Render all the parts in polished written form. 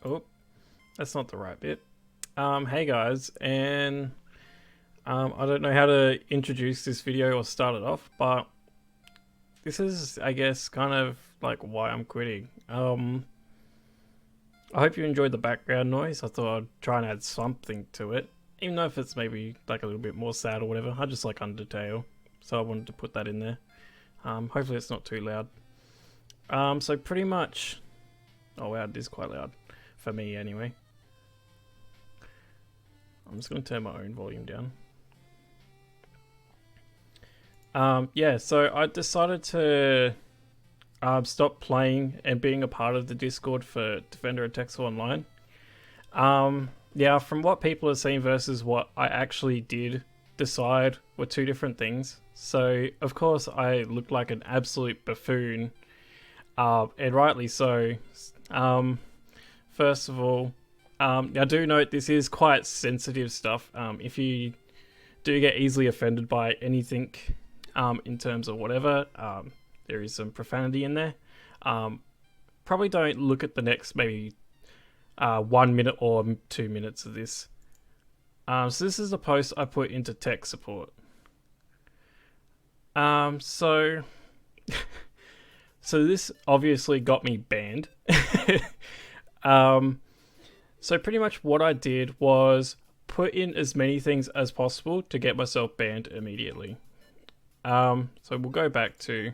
Oh, that's not the right bit. Hey guys, and I don't know how to introduce this video or start it off, but this is, I guess, kind of like why I'm quitting. I hope you enjoyed the background noise. I thought I'd try and add something to it, even though if it's maybe like a little bit more sad or whatever. I just like Undertale, so I wanted to put that in there. Hopefully it's not too loud. So pretty much, oh wow, it is quite loud for me anyway. I'm just going to turn my own volume down. Yeah, so I decided to stop playing and being a part of the Discord for Defender and Texel Online. Yeah, from what people are saying versus what I actually did decide were two different things. So, of course, I looked like an absolute buffoon, and rightly so. First of all, I do note this is quite sensitive stuff. If you do get easily offended by anything in terms of whatever, there is some profanity in there. Probably don't look at the next maybe 1 minute or 2 minutes of this. So this is the post I put into tech support. So this obviously got me banned. So pretty much what I did was put in as many things as possible to get myself banned immediately. So we'll go back to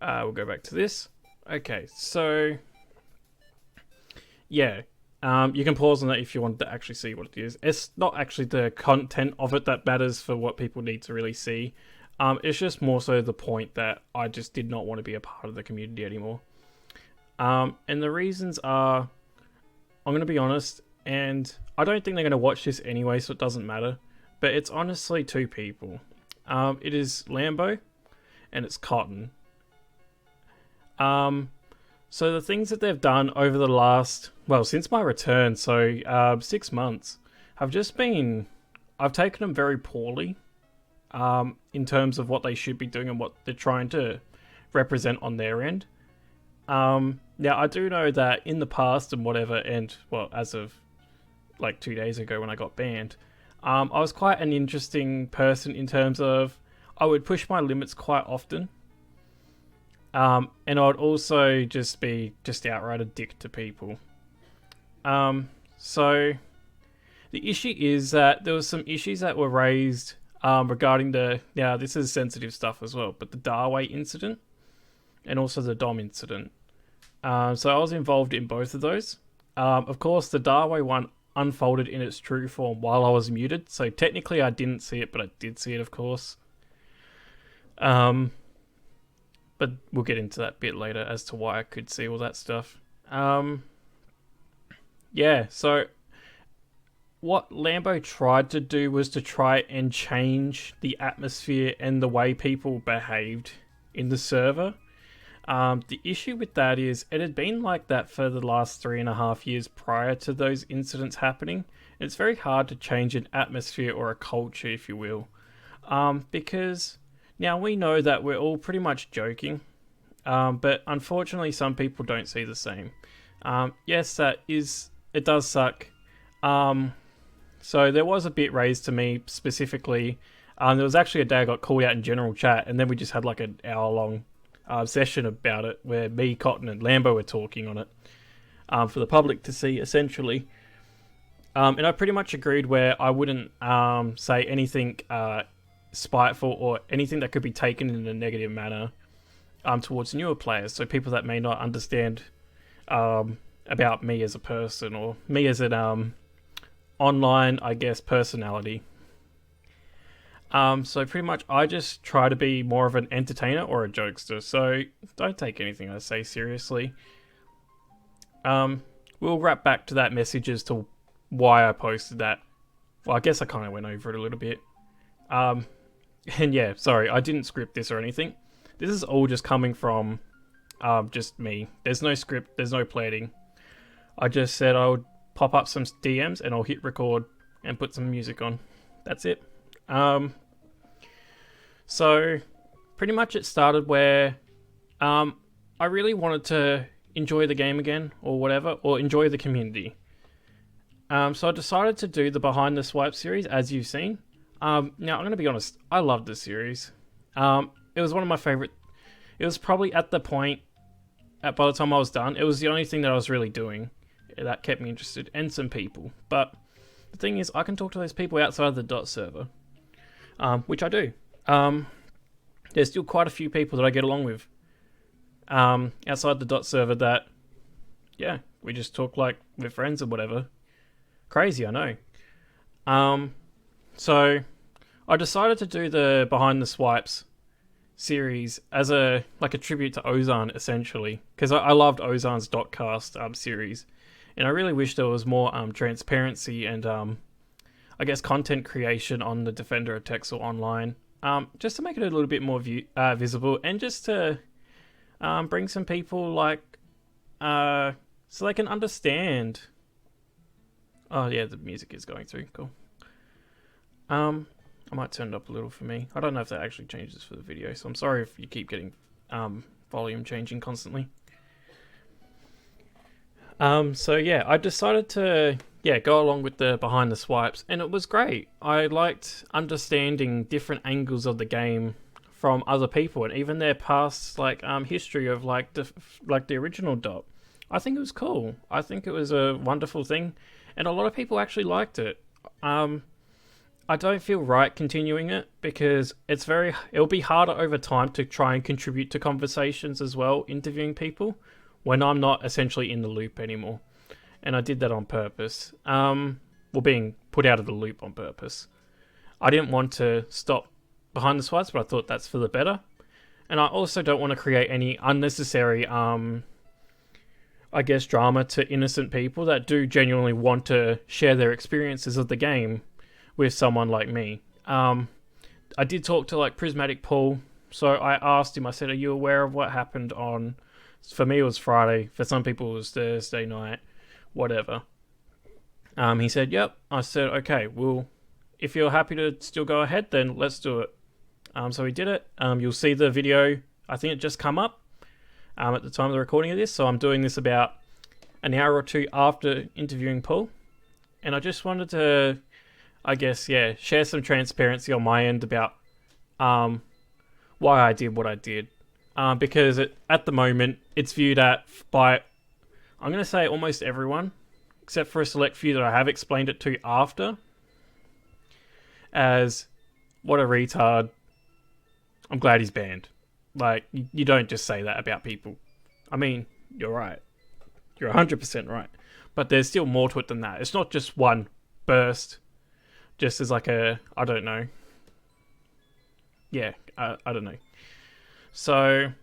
this. Okay, so yeah, you can pause on that if you want to actually see what it is. It's not actually the content of it that matters for what people need to really see. It's just more so the point that I just did not want to be a part of the community anymore. And the reasons are, I'm going to be honest, and I don't think they're going to watch this anyway, so it doesn't matter. But it's honestly two people. It is Lambo, and it's Cotton. So the things that they've done over the last, well, since my return, so 6 months, have just been, I've taken them very poorly, in terms of what they should be doing and what they're trying to represent on their end. Yeah, I do know that in the past and whatever, and well, as of like 2 days ago when I got banned, I was quite an interesting person in terms of I would push my limits quite often. And I would also just be outright a dick to people. So the issue is that there was some issues that were raised regarding this is sensitive stuff as well, but the Darway incident and also the Dom incident. So I was involved in both of those. Of course, the Darway one unfolded in its true form while I was muted, so technically I didn't see it, but I did see it, of course. But we'll get into that bit later as to why I could see all that stuff. Yeah, so what Lambo tried to do was to try and change the atmosphere and the way people behaved in the server. The issue with that is it had been like that for the last 3.5 years prior to those incidents happening. It's very hard to change an atmosphere or a culture, if you will, because now we know that we're all pretty much joking, but unfortunately some people don't see the same. Yes, it does suck. So there was a bit raised to me specifically. There was actually a day I got called out in general chat, and then we just had like an hour-long session about it where me, Cotton, and Lambo were talking on it for the public to see, essentially. And I pretty much agreed where I wouldn't say anything spiteful or anything that could be taken in a negative manner towards newer players, so people that may not understand about me as a person or me as an online, I guess, personality. So pretty much I just try to be more of an entertainer or a jokester, so don't take anything I say seriously. We'll wrap back to that message as to why I posted that. Well, I guess I kind of went over it a little bit. And yeah, sorry, I didn't script this or anything. This is all just coming from just me. There's no script, there's no planning. I just said I would pop up some DMs and I'll hit record and put some music on. That's it. So pretty much it started where I really wanted to enjoy the game again or whatever, or enjoy the community. So I decided to do the Behind the Swipe series, as you've seen. Now, I'm going to be honest, I loved this series. It was one of my favorite. It was probably at the point, by the time I was done, it was the only thing that I was really doing that kept me interested, and some people. But the thing is, I can talk to those people outside of the dot server, which I do. There's still quite a few people that I get along with outside the dot server that, yeah, we just talk like we're friends or whatever. Crazy, I know. So I decided to do the Behind the Swipes series as a tribute to Ozan, essentially, because I loved Ozan's Dotcast series, and I really wish there was more transparency and I guess content creation on the Defender of Texel Online, just to make it a little bit more visible, and just to bring some people like so they can understand. Oh yeah, the music is going through. Cool. I might turn it up a little for me. I don't know if that actually changes for the video, so I'm sorry if you keep getting volume changing constantly. So yeah, I decided to go along with the Behind the Swipes, and it was great. I liked understanding different angles of the game from other people, and even their past history of the original Dot. I think it was cool. I think it was a wonderful thing, and a lot of people actually liked it. I don't feel right continuing it because it'll be harder over time to try and contribute to conversations as well, interviewing people, when I'm not essentially in the loop anymore. And I did that on purpose. Being put out of the loop on purpose. I didn't want to stop Behind the Swipes, but I thought that's for the better. And I also don't want to create any unnecessary, I guess, drama to innocent people that do genuinely want to share their experiences of the game with someone like me. I did talk to Prismatic Paul, so I asked him, I said, are you aware of what happened on, for me it was Friday, for some people it was Thursday night, whatever. He said, yep. I said, okay, well, if you're happy to still go ahead, then let's do it. So we did it. You'll see the video, I think it just come up at the time of the recording of this, so I'm doing this about an hour or two after interviewing Paul, and I just wanted to, I guess, share some transparency on my end about why I did what I did. Because at the moment, it's viewed by, I'm going to say almost everyone, except for a select few that I have explained it to after, as, what a retard, I'm glad he's banned. You don't just say that about people. I mean, you're right. You're 100% right. But there's still more to it than that. It's not just one burst. Just as I don't know. Yeah, I don't know. So,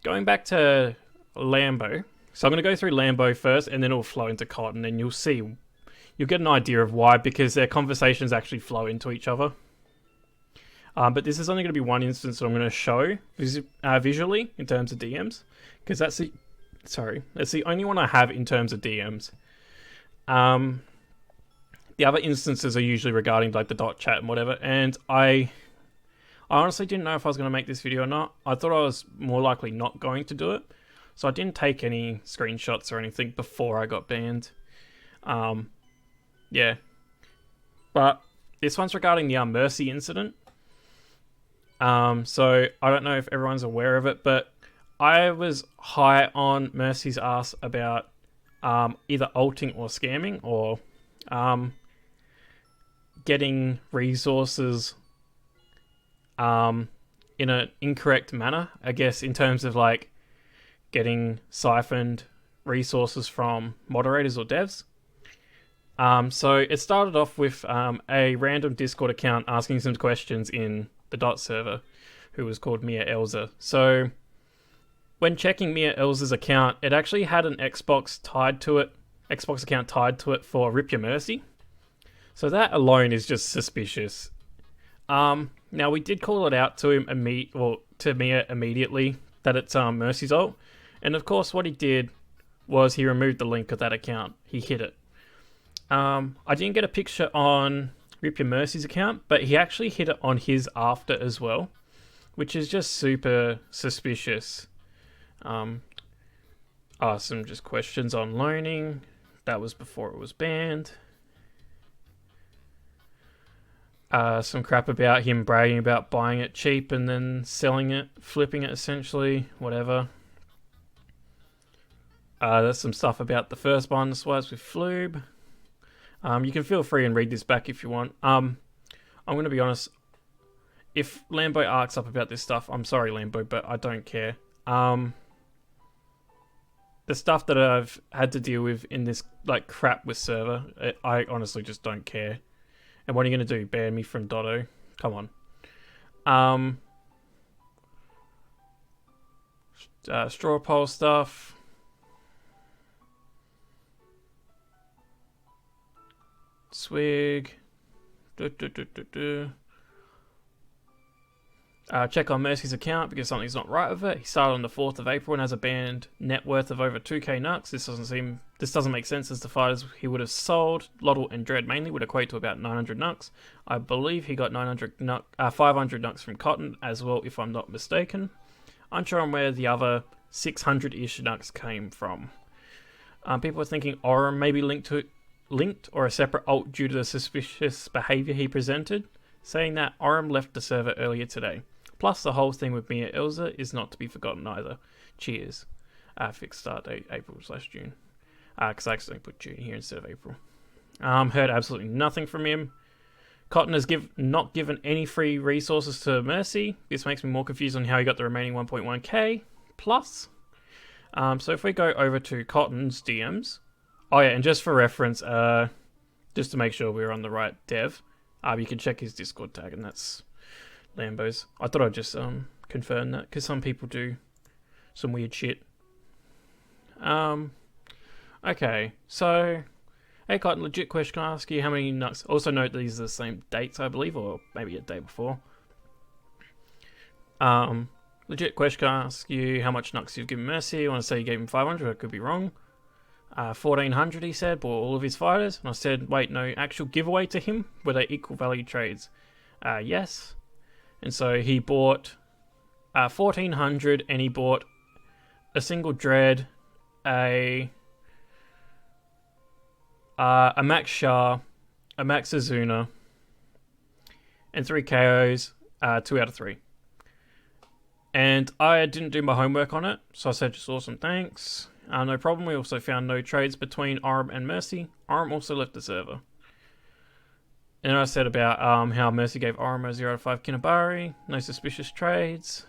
going back to Lambo. So I'm going to go through Lambo first, and then it'll flow into Cotton, and you'll get an idea of why, because their conversations actually flow into each other. But this is only going to be one instance that I'm going to show visually in terms of DMs, because that's the only one I have in terms of DMs. The other instances are usually regarding the dot chat and whatever, and I honestly didn't know if I was going to make this video or not. I thought I was more likely not going to do it, so I didn't take any screenshots or anything before I got banned. Yeah. But this one's regarding the Mercy incident. So I don't know if everyone's aware of it, but I was high on Mercy's ass about either ulting or scamming, or getting resources in an incorrect manner, I guess, in terms of getting siphoned resources from moderators or devs. So it started off with a random Discord account asking some questions in the dot server, who was called Mia Elza. So when checking Mia Elza's account, it actually had an Xbox account tied to it for Rip Your Mercy. So that alone is just suspicious. Now we did call it out to him to Mia immediately that it's Mercy's ult, and of course what he did was he removed the link of that account. He hid it. I didn't get a picture on Rip Your Mercy's account, but he actually hid it on his after as well, which is just super suspicious. Some just questions on loaning. That was before it was banned. Some crap about him bragging about buying it cheap and then selling it, flipping it essentially, whatever. There's some stuff about the first bind swipes with Floob. You can feel free and read this back if you want. I'm going to be honest. If Lambo arcs up about this stuff, I'm sorry, Lambo, but I don't care. The stuff that I've had to deal with in this like crap with server, I honestly just don't care. And what are you going to do? Ban me from Dotto? Come on. Straw poll stuff. Swig. Check on Mercy's account because something's not right with it. He started on the 4th of April and has a banned net worth of over 2k nux. This doesn't make sense as the fighters he would have sold, Loddle and Dread mainly, would equate to about 900 nux. I believe he got 500 nux from Cotton as well, if I'm not mistaken. Unsure on where the other 600-ish nux came from. People are thinking Aurum may be linked or a separate alt due to the suspicious behaviour he presented, saying that Aurum left the server earlier today. Plus, the whole thing with Mia Ilza is not to be forgotten either. Cheers. Fixed start date April/June. Because I accidentally put June here instead of April. Heard absolutely nothing from him. Cotton has not given any free resources to Mercy. This makes me more confused on how he got the remaining 1.1k plus. So if we go over to Cotton's DMs. Oh yeah, and just for reference, just to make sure we're on the right dev, you can check his Discord tag, and that's Lambo's. I thought I'd just confirm that, because some people do some weird shit. Okay, so, hey Cotton, legit question, can I ask you how many nux? Also note that these are the same dates, I believe, or maybe a day before. Legit question, can I ask you how much nux you've given Mercy? I want to say you gave him 500, I could be wrong. 1400 he said, bought all of his fighters. And I said, wait, no, actual giveaway to him? Were they equal value trades? Yes. And so he bought 1400 and he bought a single Dread, a Max Shah, a Max Azuna, and 3 KOs, 2 out of 3. And I didn't do my homework on it, so I said just awesome, thanks. No problem. We also found no trades between Aurum and Mercy. Aurum also left the server. And I said about how Mercy gave Aurum a 0 out of 5 Kinabari. No suspicious trades.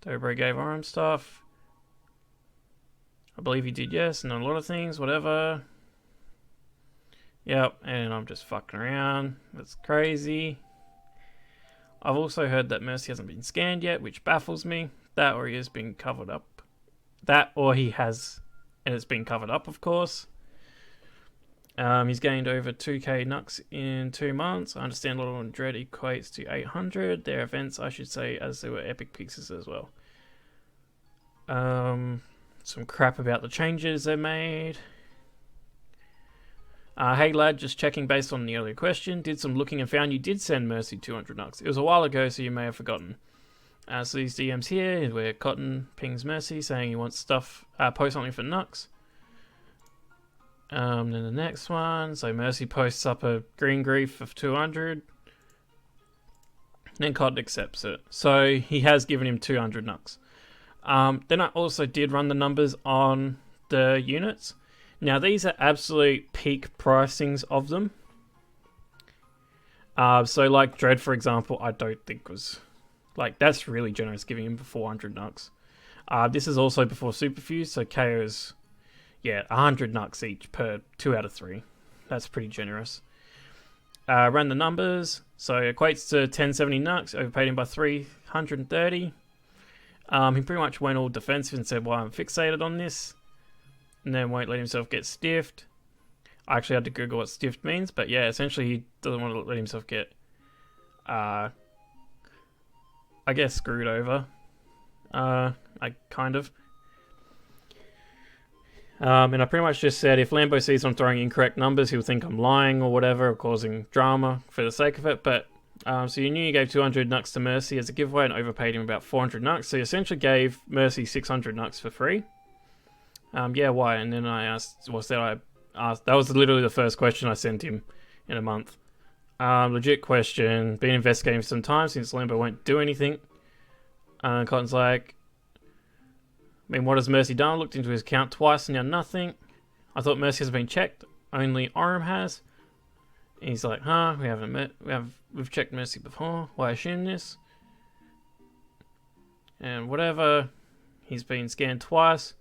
Dobre gave Aurum stuff. I believe he did, yes, and a lot of things, whatever. Yep, and I'm just fucking around. That's crazy. I've also heard that Mercy hasn't been scanned yet, which baffles me. That or he has been covered up. That or he has, and it's been covered up, of course. He's gained over 2k nux in 2 months. I understand Loddle and Dread equates to 800. Their events, I should say, as they were epic pieces as well. Some crap about the changes they made. Hey lad, just checking based on the earlier question. Did some looking and found you did send Mercy 200 nux. It was a while ago, so you may have forgotten. So these DMs here, where Cotton pings Mercy saying he wants stuff, post something for nux. Then the next one, so Mercy posts up a green grief of 200. Then Cotton accepts it. So he has given him 200 nux. Then I also did run the numbers on the units. Now these are absolute peak pricings of them. So like Dread, for example, I don't think was... Like, that's really generous, giving him 400 nux. This is also before Superfuse, so KO's, yeah, 100 nux each per 2 out of 3. That's pretty generous. Ran the numbers, so equates to 1070 nux, overpaid him by 330. He pretty much went all defensive and said, well, I'm fixated on this. And then won't let himself get stiffed. I actually had to Google what stiffed means, but yeah, essentially he doesn't want to let himself get... I guess screwed over. Kind of. And I pretty much just said if Lambo sees I'm throwing incorrect numbers, he'll think I'm lying or whatever, or causing drama for the sake of it. But so you knew you gave 200 nux to Mercy as a giveaway and overpaid him about 400 nux. So you essentially gave Mercy 600 nux for free. Yeah, why? And then I asked, that was literally the first question I sent him in a month. Legit question. Been investigating for some time since Lambo won't do anything. Cotton's like, I mean, what has Mercy done? Looked into his account twice and now nothing. I thought Mercy has been checked. Only Orem has. And he's like, huh? We've checked Mercy before. Why assume this? And whatever. He's been scanned twice.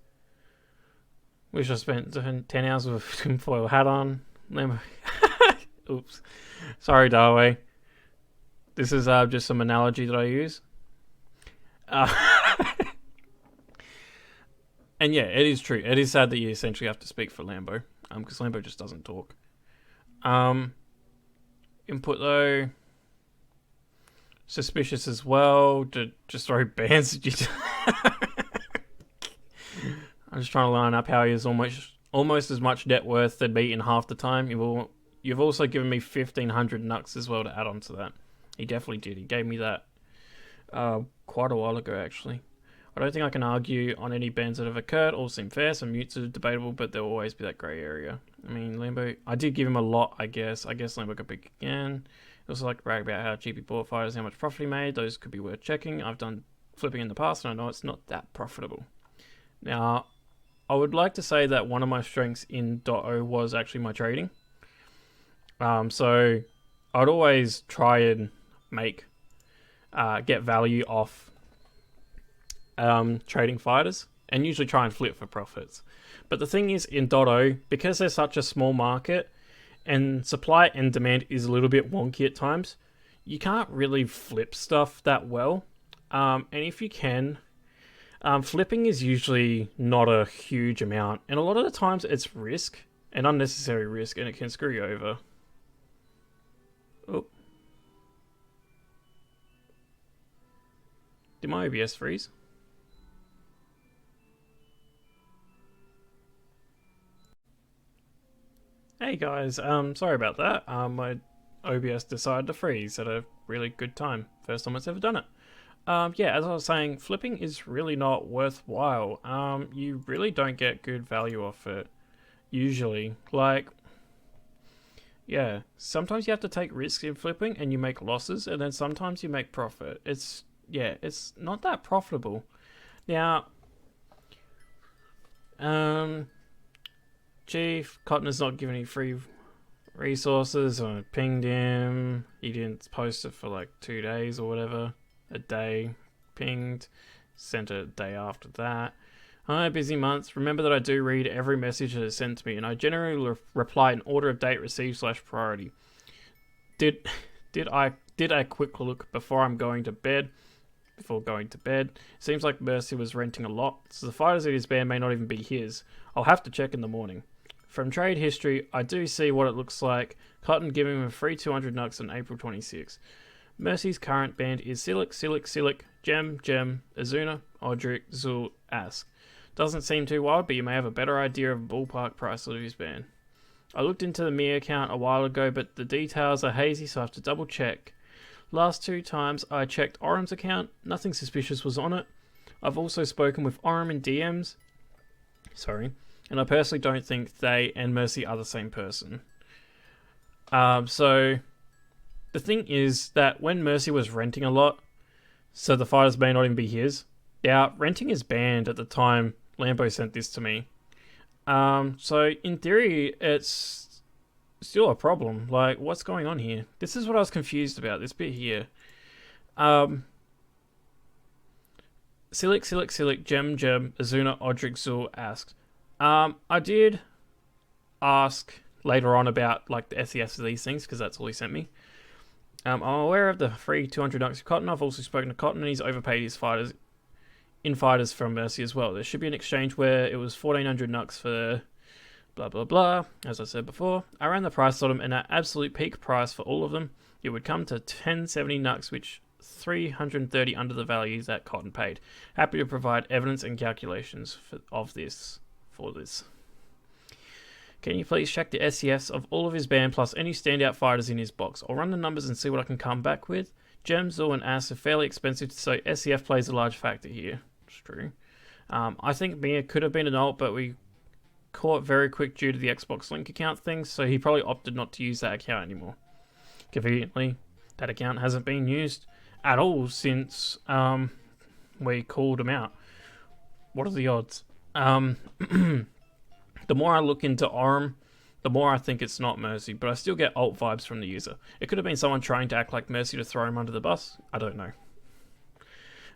Wish I spent 10 hours with a tinfoil hat on. Oops. Sorry, Darway. This is just some analogy that I use. And yeah, it is true. It is sad that you essentially have to speak for Lambo. Because Lambo just doesn't talk. Input though. Suspicious as well. Just throw bans at you. I'm just trying to line up how he is almost as much net worth than me in half the time. You've also given me 1,500 nucks as well to add on to that. He definitely did. He gave me that quite a while ago, actually. I don't think I can argue on any bans that have occurred. All seem fair. Some mutes are debatable, but there will always be that grey area. I mean, Lambo, I did give him a lot, I guess. I guess Lambo got big again. I also like to brag about how cheap he bought fighters, how much profit he made. Those could be worth checking. I've done flipping in the past, and I know it's not that profitable. Now, I would like to say that one of my strengths in .o was actually my trading. So I'd always try and get value off trading fighters, and usually try and flip for profits. But the thing is, in .o, because there's such a small market and supply and demand is a little bit wonky at times, you can't really flip stuff that well. And if you can, flipping is usually not a huge amount, and a lot of the times it's risk, an unnecessary risk, and it can screw you over. Oh. Did my OBS freeze? Hey guys, sorry about that. My OBS decided to freeze at a really good time. First time it's ever done it. Yeah, as I was saying, flipping is really not worthwhile. You really don't get good value off it, usually. Like, yeah, sometimes you have to take risks in flipping and you make losses, and then sometimes you make profit. It's not that profitable. Now, Chief, Cotton has not given any free resources. I pinged him. He didn't post it for like 2 days or whatever. A day. Pinged. Sent it a day after that. Hi, busy months. Remember that I do read every message that is sent to me, and I generally reply in order of date received / priority. Did a quick look before going to bed. Seems like Mercy was renting a lot, so the fighters in his band may not even be his. I'll have to check in the morning. From trade history, I do see what it looks like. Cotton giving him a free 200 nucks on April 26. Mercy's current band is Silic, Gem, Azuna, Odric, Zul, Ask. Doesn't seem too wild, but you may have a better idea of a ballpark price of his band. I looked into the Mia account a while ago, but the details are hazy, so I have to double check. Last 2 times I checked Orem's account, nothing suspicious was on it. I've also spoken with Orem in DMs. And I personally don't think they and Mercy are the same person. So the thing is that when Mercy was renting a lot, so the fighters may not even be his. Now, renting is banned at the time Lambo sent this to me. So in theory, it's still a problem. Like, what's going on here? This is what I was confused about, this bit here. Silic, Gem, Azuna, Odric, Zul, Ask. I did ask later on about like the SES of these things, because that's all he sent me. I'm aware of the free 200 nucks of Cotton. I've also spoken to Cotton, and he's overpaid his fighters from Mercy as well. There should be an exchange where it was 1,400 nucks for blah blah blah, as I said before. I ran the price on them, and at absolute peak price for all of them, it would come to 1070 nucks, which 330 under the values that Cotton paid. Happy to provide evidence and calculations for this. Can you please check the SCFs of all of his band plus any standout fighters in his box? I'll run the numbers and see what I can come back with. Gem, Zul, and Ass are fairly expensive, so SCF plays a large factor here. It's true. I think Mia could have been an alt, but we caught very quick due to the Xbox Link account thing, so he probably opted not to use that account anymore. Conveniently, that account hasn't been used at all since we called him out. What are the odds? The more I look into Orem, the more I think it's not Mercy, but I still get alt vibes from the user. It could have been someone trying to act like Mercy to throw him under the bus. I don't know.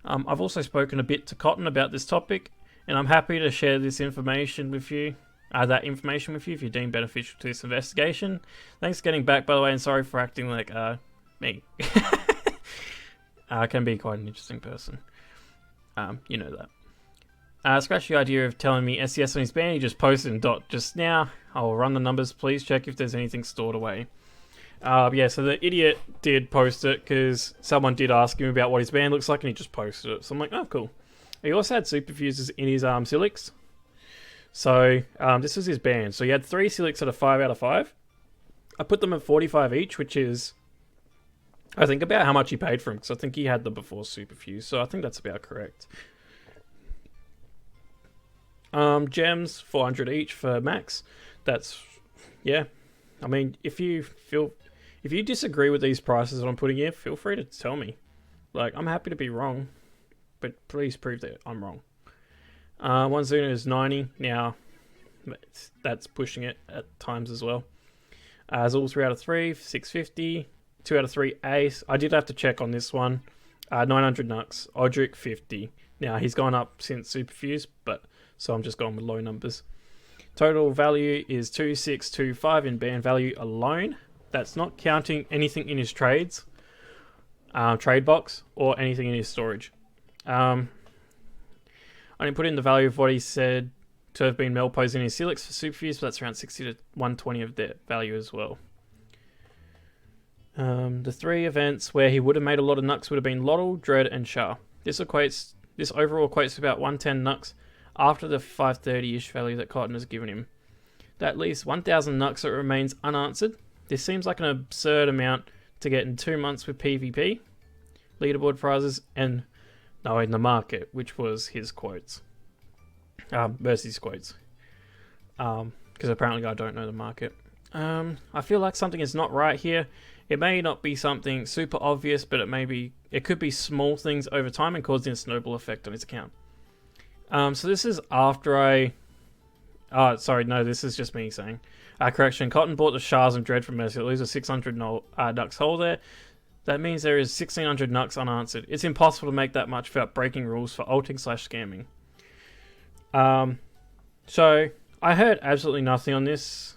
I've also spoken a bit to Cotton about this topic, and I'm happy to share this information with you. That information with you if you deem beneficial to this investigation. Thanks for getting back, by the way, and sorry for acting like me. I can be quite an interesting person. You know that. Scratch the idea of telling me SES on his ban. He just posted in dot just now. I'll run the numbers. Please check if there's anything stored away. Yeah, so the idiot did post it because someone did ask him about what his ban looks like, and he just posted it. So I'm like, oh, cool. He also had super fuses in his Silix. So this was his ban. So he had 3 Silix at a 5 out of 5. I put them at 45 each, which is, I think, about how much he paid for them, because I think he had them before super fuse. So I think that's about correct. Gems 400 each for max. That's, yeah. I mean, if you disagree with these prices that I'm putting here, feel free to tell me. Like, I'm happy to be wrong, but please prove that I'm wrong. One Zuna is 90 now. That's pushing it at times as well. Azul 3 out of 3, 650. 2 out of 3 Ace. I did have to check on this one. 900 Nux. Odric 50. Now he's gone up since Superfuse, but so I'm just going with low numbers. Total value is 2625 in ban value alone. That's not counting anything in his trades, trade box, or anything in his storage. I didn't put in the value of what he said to have been Melpos in his Silix for Superfuse, but that's around 60 to 120 of their value as well. The 3 events where he would have made a lot of Nux would have been Lottle, Dread, and Char. This overall equates to about 110 Nux after the 530-ish value that Cotton has given him. That leaves 1,000 Nux that remains unanswered. This seems like an absurd amount to get in 2 months with PvP, leaderboard prizes, and knowing the market, which was his quotes. Mercy's quotes. Because apparently I don't know the market. I feel like something is not right here. It may not be something super obvious, but it could be small things over time and causing a snowball effect on his account. So this is after this is just me saying. Correction, Cotton bought the Shars and Dread from Mercy. It leaves a 600 Nux hole there. That means there is 1600 Nux unanswered. It's impossible to make that much without breaking rules for ulting/scamming. So I heard absolutely nothing on this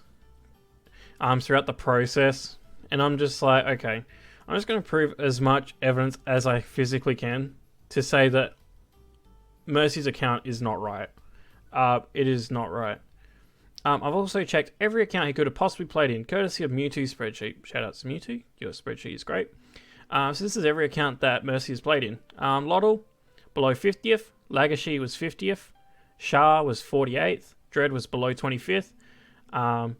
throughout the process, and I'm just like, okay, I'm just going to prove as much evidence as I physically can to say that Mercy's account is not right. It is not right. I've also checked every account he could have possibly played in, courtesy of Mewtwo's spreadsheet. Shoutouts to Mewtwo, your spreadsheet is great. So this is every account that Mercy has played in. Lottle, below 50th. Lagashi was 50th. Char was 48th. Dread was below 25th. The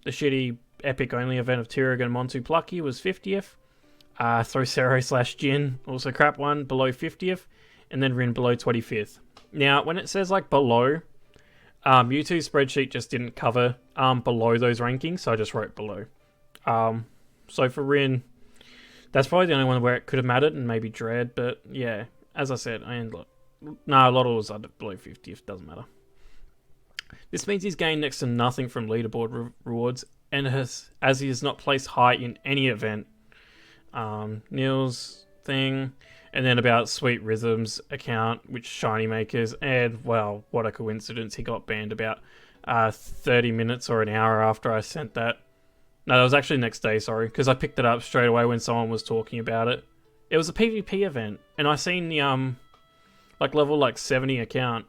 shitty epic only event of Tirag and Montu Plucky was 50th. Throcero/Jin, also crap one, below 50th. And then Rin below 25th. Now, when it says like below, Mewtwo's spreadsheet just didn't cover below those rankings, so I just wrote below. So for Rin, that's probably the only one where it could have mattered, and maybe Dread, but yeah, as I said, Lottle was below 50th, doesn't matter. This means he's gained next to nothing from leaderboard rewards, and as he has not placed high in any event. Neil's thing, and then about Sweet Rhythm's account, which Shiny Makers, and well, what a coincidence, he got banned about 30 minutes or an hour after I sent that. No, that was actually the next day, sorry, because I picked it up straight away when someone was talking about it. It was a PvP event, and I seen the level 70 account,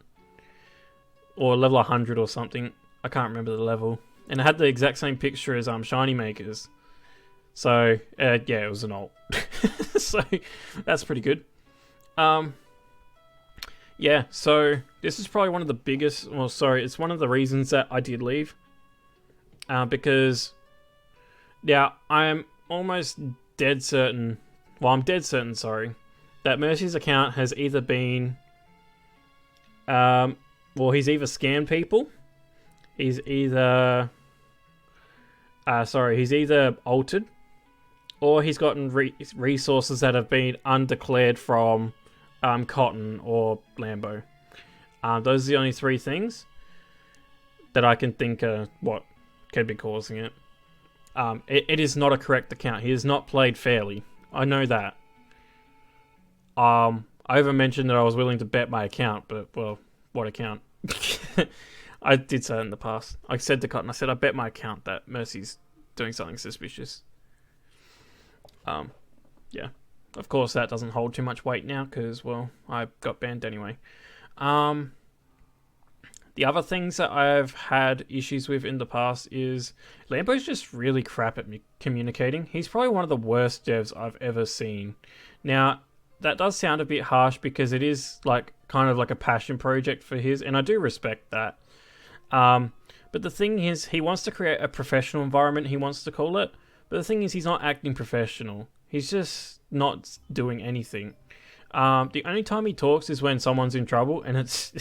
or level 100 or something. I can't remember the level, and it had the exact same picture as Shiny Makers. So yeah, it was an alt. So that's pretty good. Yeah, so this is probably one of the biggest, it's one of the reasons that I did leave. Because now I'm almost dead certain, that Mercy's account has either been Well, he's either scammed people, he's either he's either altered, or he's gotten resources that have been undeclared from Cotton or Lambo. Those are the only three things that I can think of what could be causing it. It is not a correct account. He has not played fairly. I know that. I even mentioned that I was willing to bet my account, but, well, what account? I did say that in the past. I said to Cotton, I bet my account that Mercy's doing something suspicious. Yeah. Of course, that doesn't hold too much weight now, because, well, I got banned anyway. The other things that I've had issues with in the past is Lambo's just really crap at communicating. He's probably one of the worst devs I've ever seen. Now, that does sound a bit harsh because it is like kind of like a passion project for his, and I do respect that. But the thing is, he wants to create a professional environment, he wants to call it. But the thing is, he's not acting professional. He's just not doing anything. The only time he talks is when someone's in trouble, and it's...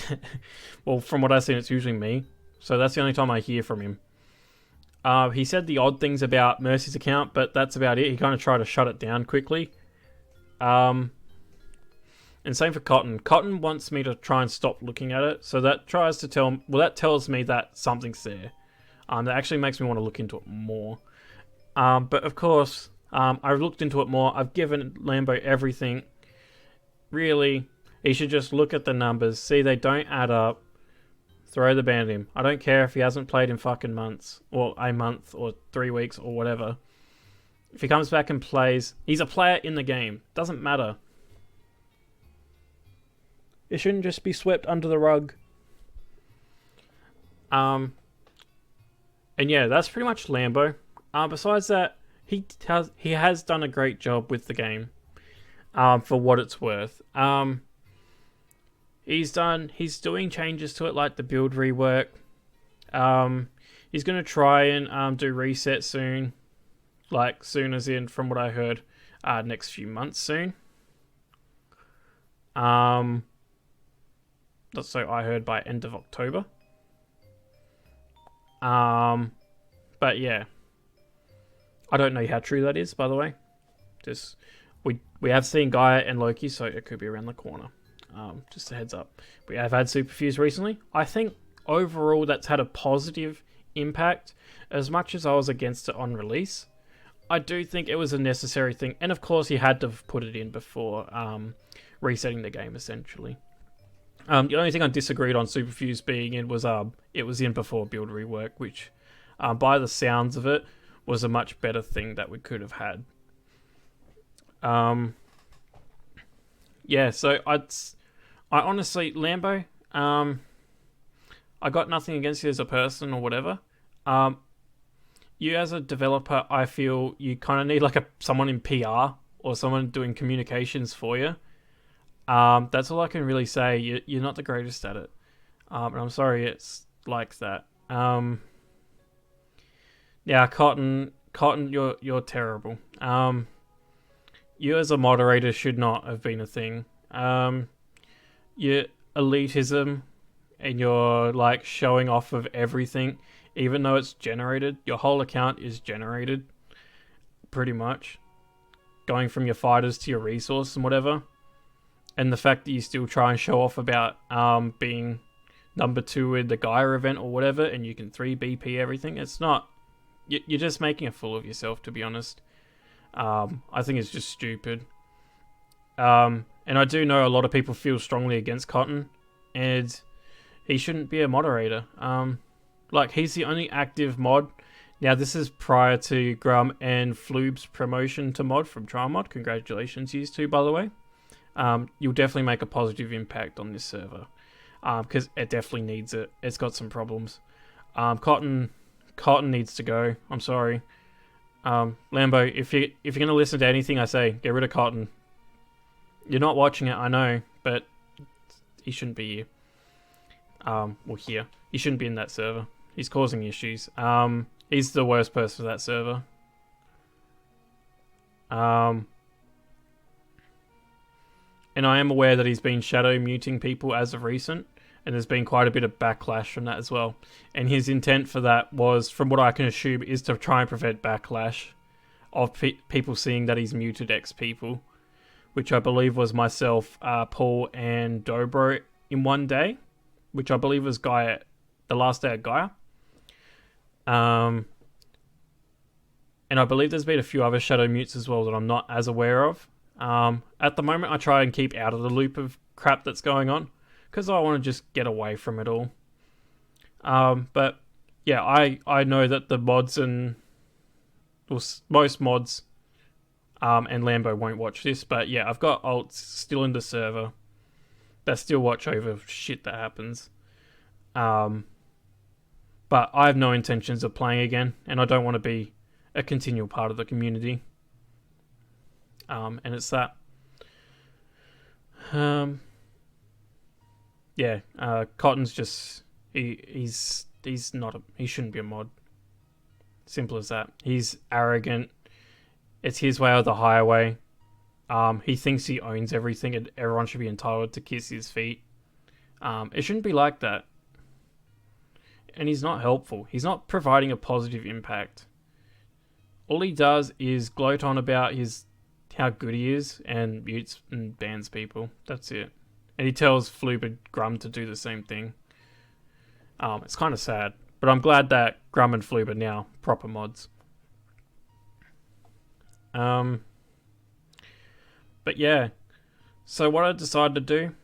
well, from what I've seen, it's usually me. So that's the only time I hear from him. He said the odd things about Mercy's account, but that's about it. He kind of tried to shut it down quickly. And same for Cotton. Cotton wants me to try and stop looking at it, so that tries to tell... well, that tells me that something's there. That actually makes me want to look into it more. But of course, I've looked into it more. I've given Lambo everything. Really, he should just look at the numbers, see they don't add up, throw the ban at him. I don't care if he hasn't played in fucking months, or a month, or 3 weeks, or whatever. If he comes back and plays, he's a player in the game. Doesn't matter. It shouldn't just be swept under the rug. And yeah, that's pretty much Lambo. Besides that, he has done a great job with the game. For what it's worth. He's doing changes to it, like the build rework. He's gonna try and do reset soon. Like soon as in, from what I heard, next few months soon. So I heard by end of October. But yeah. I don't know how true that is, by the way. Just... We have seen Gaia and Loki, so it could be around the corner. Just a heads up. We have had Superfuse recently. I think overall that's had a positive impact. As much as I was against it on release, I do think it was a necessary thing. And of course, you had to put it in before resetting the game, essentially. The only thing I disagreed on Superfuse being in was it was in before build rework, which, by the sounds of it, was a much better thing that we could have had. Yeah, so I honestly, Lambo, I got nothing against you as a person or whatever. You as a developer, I feel you kind of need like someone in PR or someone doing communications for you. That's all I can really say. You're not the greatest at it. And I'm sorry it's like that. Yeah, Cotton, you're terrible. You as a moderator should not have been a thing. Your elitism and your like showing off of everything, even though it's generated, your whole account is generated, pretty much. Going from your fighters to your resource and whatever. And the fact that you still try and show off about being number 2 in the Gaia event or whatever, and you can 3 BP everything, it's not... You're just making a fool of yourself, to be honest. I think it's just stupid. And I do know a lot of people feel strongly against Cotton, and he shouldn't be a moderator. Like, he's the only active mod. Now, this is prior to Grum and Floob's promotion to mod from Trial Mod. Congratulations, you two, by the way. You'll definitely make a positive impact on this server, because it definitely needs it. It's got some problems. Cotton needs to go. I'm sorry. Lambo, if you're going to listen to anything I say, get rid of Cotton. You're not watching it, I know, but he shouldn't be here. Well, here. He shouldn't be in that server. He's causing issues. He's the worst person for that server. And I am aware that he's been shadow muting people as of recent, and there's been quite a bit of backlash from that as well. And his intent for that was, from what I can assume, is to try and prevent backlash of people seeing that he's muted X people, which I believe was myself, Paul, and Dobro in one day, which I believe was the last day of Gaia. And I believe there's been a few other shadow mutes as well that I'm not as aware of. At the moment, I try and keep out of the loop of crap that's going on, because I want to just get away from it all. But yeah, I know that the mods and most mods and Lambo won't watch this, but yeah, I've got alts still in the server that still watch over shit that happens. But I have no intentions of playing again, and I don't want to be a continual part of the community. And it's that. Yeah, Cotton's just he shouldn't be a mod. Simple as that. He's arrogant. It's his way or the highway. He thinks he owns everything and everyone should be entitled to kiss his feet. It shouldn't be like that. And he's not helpful. He's not providing a positive impact. All he does is gloat on about how good he is and mutes and bans people. That's it. And he tells Floob and Grum to do the same thing. It's kind of sad. But I'm glad that Grum and Floob are now proper mods. But yeah. So what I decided to do.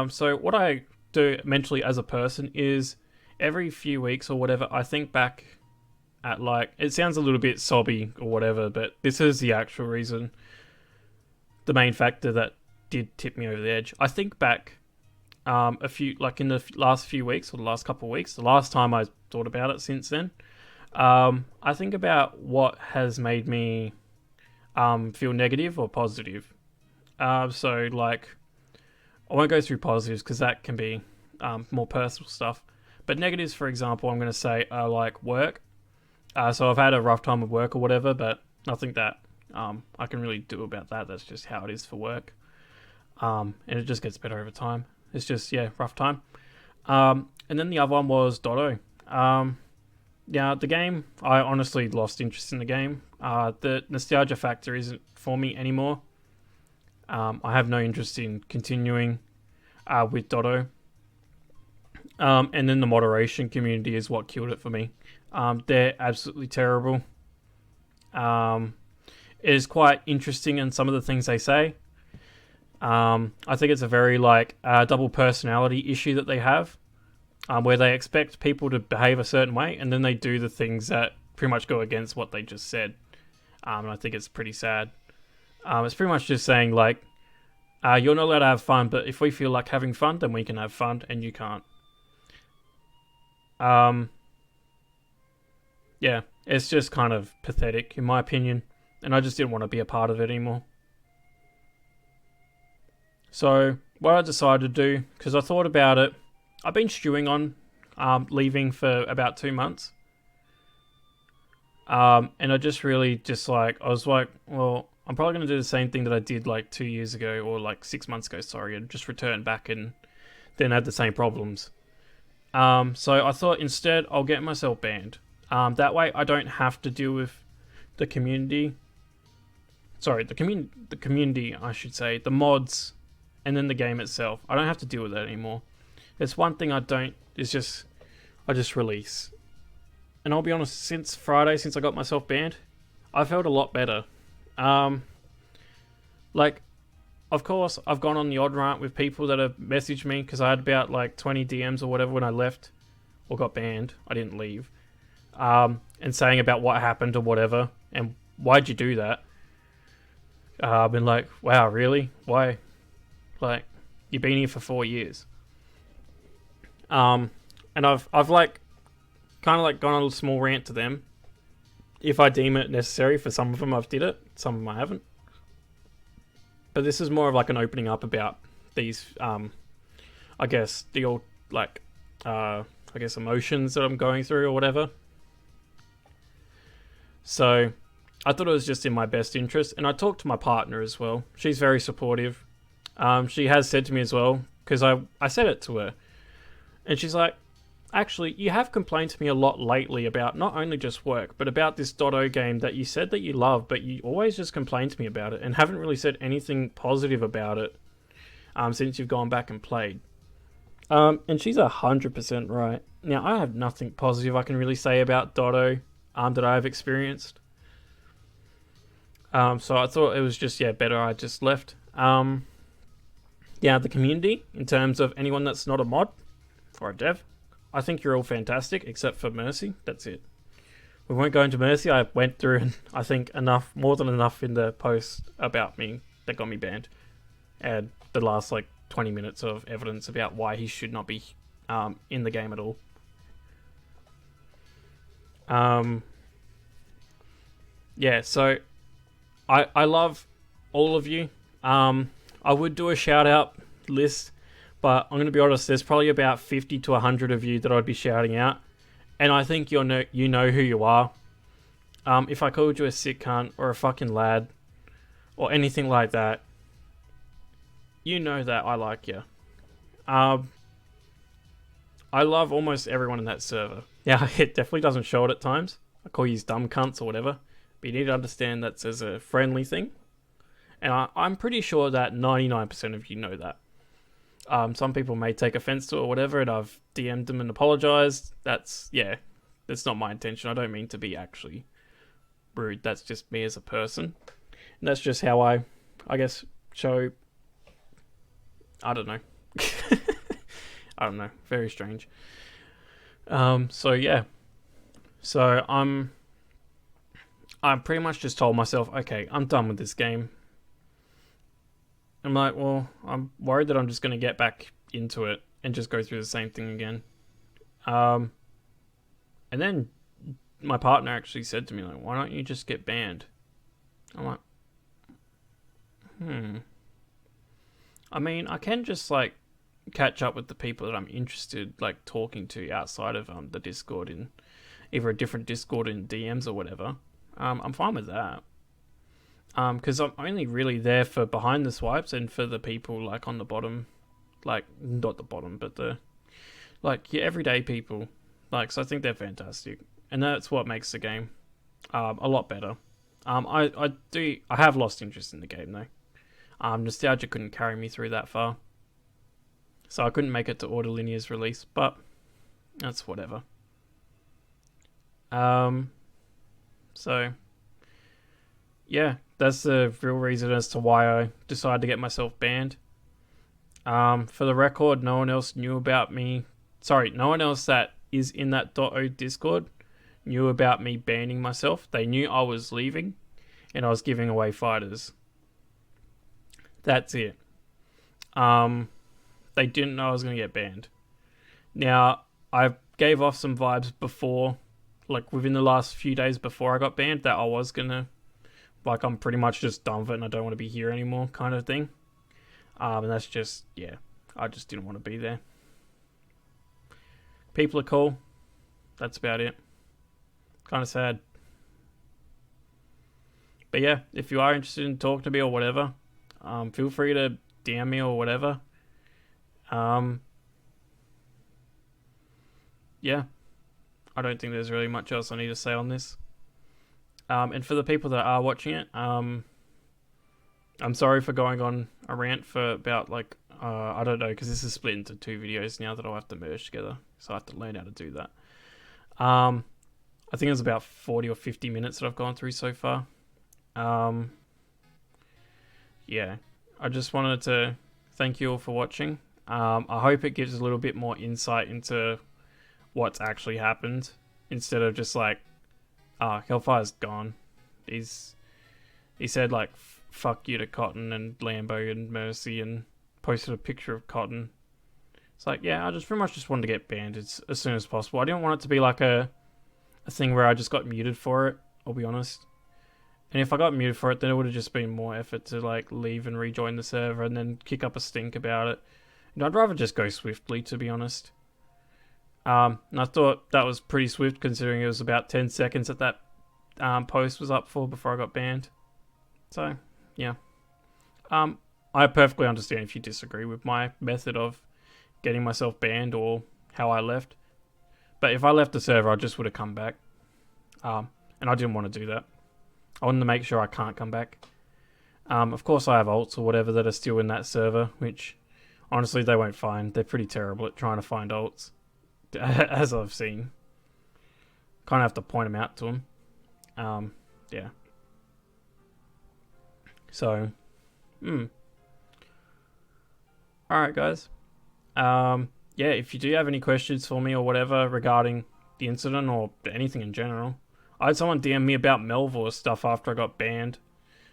So what I do mentally as a person is every few weeks or whatever, I think back at it sounds a little bit sobby or whatever, but this is the actual reason. The main factor that did tip me over the edge. I think back in the last few weeks or the last couple of weeks, the last time I thought about it since then, I think about what has made me feel negative or positive. So I won't go through positives because that can be more personal stuff. But negatives, for example, I'm going to say are like work. So I've had a rough time with work or whatever, but nothing that I can really do about that. That's just how it is for work. And it just gets better over time. It's just, rough time. And then the other one was Dotto. The game, I honestly lost interest in the game. The nostalgia factor isn't for me anymore. I have no interest in continuing with Dotto. And then the moderation community is what killed it for me. They're absolutely terrible. It is quite interesting in some of the things they say. I think it's a very double personality issue that they have, where they expect people to behave a certain way, and then they do the things that pretty much go against what they just said. And I think it's pretty sad. It's pretty much just saying you're not allowed to have fun, but if we feel like having fun, then we can have fun, and you can't. Yeah, it's just kind of pathetic in my opinion, and I just didn't want to be a part of it anymore. So what I decided to do, because I thought about it, I've been stewing on leaving for about 2 months. And I just really I was like, well, I'm probably going to do the same thing that I did 2 years ago, or 6 months ago, sorry, and just return back and then have the same problems. So I thought instead I'll get myself banned. That way I don't have to deal with the community. Sorry, the community, I should say, the mods, and then the game itself. I don't have to deal with that anymore. There's one thing I just release. And I'll be honest, since Friday, since I got myself banned, I felt a lot better. Of course, I've gone on the odd rant with people that have messaged me, because I had about 20 DMs or whatever when I left or got banned. I didn't leave. And saying about what happened or whatever, and why'd you do that? I've been like, wow, really? Why? You've been here for 4 years. And I've kind of gone on a small rant to them. If I deem it necessary, for some of them I've did it, some of them I haven't. But this is more of an opening up about these, I guess, the old, emotions that I'm going through or whatever. So I thought it was just in my best interest. And I talked to my partner as well. She's very supportive. She has said to me as well, because I said it to her. And she's like, actually, you have complained to me a lot lately about not only just work, but about this Dotto game that you said that you love, but you always just complain to me about it and haven't really said anything positive about it since you've gone back and played. And she's 100% right. Now, I have nothing positive I can really say about Dotto that I've experienced. So I thought it was just, better I just left. The community, in terms of anyone that's not a mod or a dev, I think you're all fantastic, except for Mercy. That's it. We won't go into Mercy. I went through, and I think more than enough in the post about me that got me banned. And the last 20 minutes of evidence about why he should not be in the game at all. So I love all of you. I would do a shout out list, but I'm going to be honest, there's probably about 50 to 100 of you that I'd be shouting out. And I think you know who you are. If I called you a sick cunt or a fucking lad or anything like that, you know that I like you. I love almost everyone in that server. Now, it definitely doesn't show it at times. I call you dumb cunts or whatever. But you need to understand that's as a friendly thing. And I'm pretty sure that 99% of you know that. Some people may take offense to it or whatever, and I've DM'd them and apologized. That's not my intention. I don't mean to be actually rude. That's just me as a person. And that's just how I guess, show... I don't know. I don't know. Very strange. So I pretty much just told myself, okay, I'm done with this game. I'm like, well, I'm worried that I'm just going to get back into it and just go through the same thing again. And then my partner actually said to me, like, why don't you just get banned? I'm like, I mean, I can just, catch up with the people that I'm interested, talking to outside of the Discord in either a different Discord in DMs or whatever. I'm fine with that. Because I'm only really there for behind the swipes and for the people on the bottom, not the bottom, but the your everyday people. So I think they're fantastic, and that's what makes the game a lot better. I have lost interest in the game though. Nostalgia couldn't carry me through that far, so I couldn't make it to Autolinear's release, but that's whatever. So yeah, that's the real reason as to why I decided to get myself banned. For the record, no one else knew about me. Sorry, no one else that is in that .o Discord knew about me banning myself. They knew I was leaving and I was giving away fighters. That's it. They didn't know I was going to get banned. Now, I gave off some vibes before, within the last few days before I got banned, that I was going to, I'm pretty much just done with it and I don't want to be here anymore kind of thing. And that's just, I just didn't want to be there. People are cool. That's about it. Kind of sad. But yeah, if you are interested in talking to me or whatever, feel free to DM me or whatever. I don't think there's really much else I need to say on this. And for the people that are watching it, I'm sorry for going on a rant for about I don't know, because this is split into 2 videos now that I'll have to merge together, so I have to learn how to do that. I think it's about 40 or 50 minutes that I've gone through so far. I just wanted to thank you all for watching. I hope it gives a little bit more insight into what's actually happened, instead of just Hellfire's gone. He said fuck you to Cotton and Lambo and Mercy and posted a picture of Cotton. It's I just pretty much just wanted to get banned as soon as possible. I didn't want it to be a thing where I just got muted for it, I'll be honest. And if I got muted for it, then it would have just been more effort to leave and rejoin the server and then kick up a stink about it. And I'd rather just go swiftly, to be honest. And I thought that was pretty swift, considering it was about 10 seconds that post was up for before I got banned. So, yeah. I perfectly understand if you disagree with my method of getting myself banned or how I left. But if I left the server, I just would have come back. And I didn't want to do that. I wanted to make sure I can't come back. Of course, I have alts or whatever that are still in that server, which honestly they won't find. They're pretty terrible at trying to find alts, as I've seen. Kind of have to point them out to them. Yeah. So, alright guys. Yeah, if you do have any questions for me or whatever regarding the incident or anything in general. I had someone DM me about Melvor stuff after I got banned.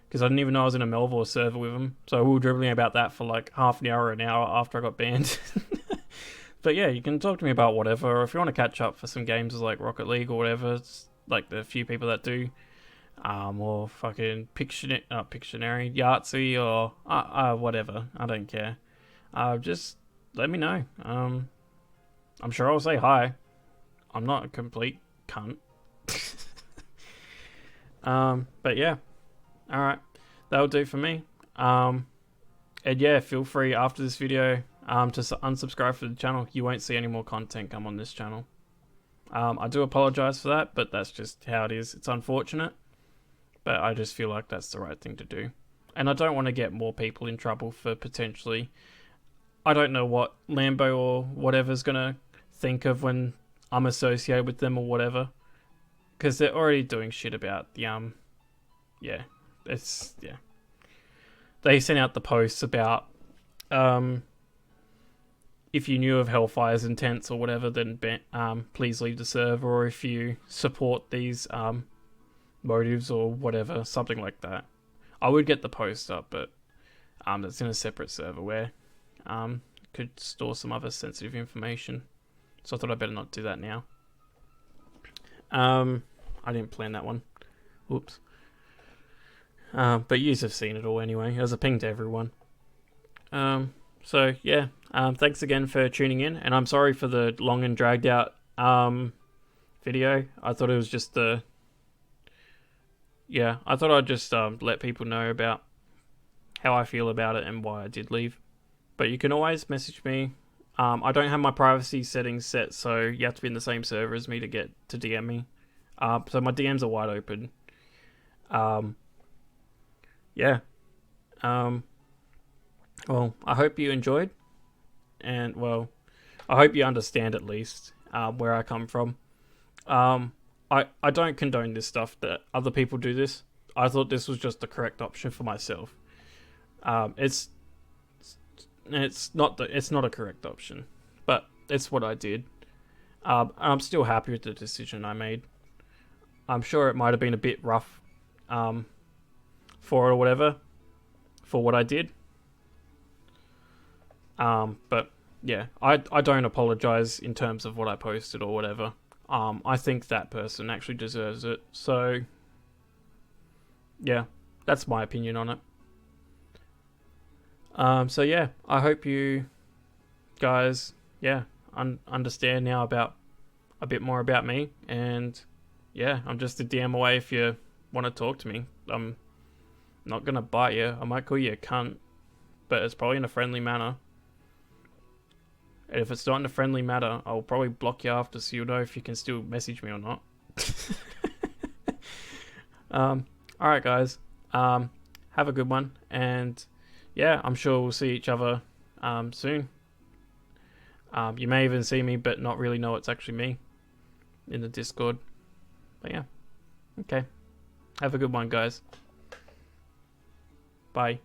Because I didn't even know I was in a Melvor server with him. So we were dribbling about that for like half an hour or an hour after I got banned. But yeah, you can talk to me about whatever. Or if you want to catch up for some games like Rocket League or whatever. It's like the few people that do. Or fucking Pictionary, Yahtzee, or whatever. I don't care. Just let me know. I'm sure I'll say hi. I'm not a complete cunt. But yeah. Alright. That'll do for me. And yeah, feel free after this video to unsubscribe from the channel. You won't see any more content come on this channel. I do apologize for that, but that's just how it is. It's unfortunate. But I just feel like that's the right thing to do. And I don't want to get more people in trouble for potentially... I don't know what Lambo or whatever's going to think of when I'm associated with them or whatever. Because they're already doing shit about the... Yeah. It's... Yeah. They sent out the posts about... if you knew of Hellfire's intents or whatever, then please leave the server. Or if you support these... motives or whatever, something like that. I would get the post up, but that's in a separate server where could store some other sensitive information. So I thought I'd better not do that now. I didn't plan that one. Whoops. But yous have seen it all anyway. As a ping to everyone. So yeah. Thanks again for tuning in, and I'm sorry for the long and dragged out video. I thought it was just the... Yeah, I thought I'd just let people know about how I feel about it and why I did leave. But you can always message me. I don't have my privacy settings set, so you have to be in the same server as me to get to DM me. So my DMs are wide open. Yeah. Well, I hope you enjoyed. And, well, I hope you understand at least where I come from. I don't condone this stuff that other people do this. I thought this was just the correct option for myself. It's not a correct option, but it's what I did. I'm still happy with the decision I made. I'm sure it might have been a bit rough for it or whatever, for what I did. But yeah, I don't apologize in terms of what I posted or whatever. I think that person actually deserves it. So, yeah, that's my opinion on it. So yeah, I hope you guys, yeah, understand now about a bit more about me. And yeah, I'm just a DM away if you want to talk to me. I'm not going to bite you. I might call you a cunt, but it's probably in a friendly manner. And if it's not in a friendly manner, I'll probably block you after so you'll know if you can still message me or not. Alright guys, have a good one, and yeah, I'm sure we'll see each other soon. You may even see me but not really know it's actually me in the Discord. But yeah, okay. Have a good one guys. Bye.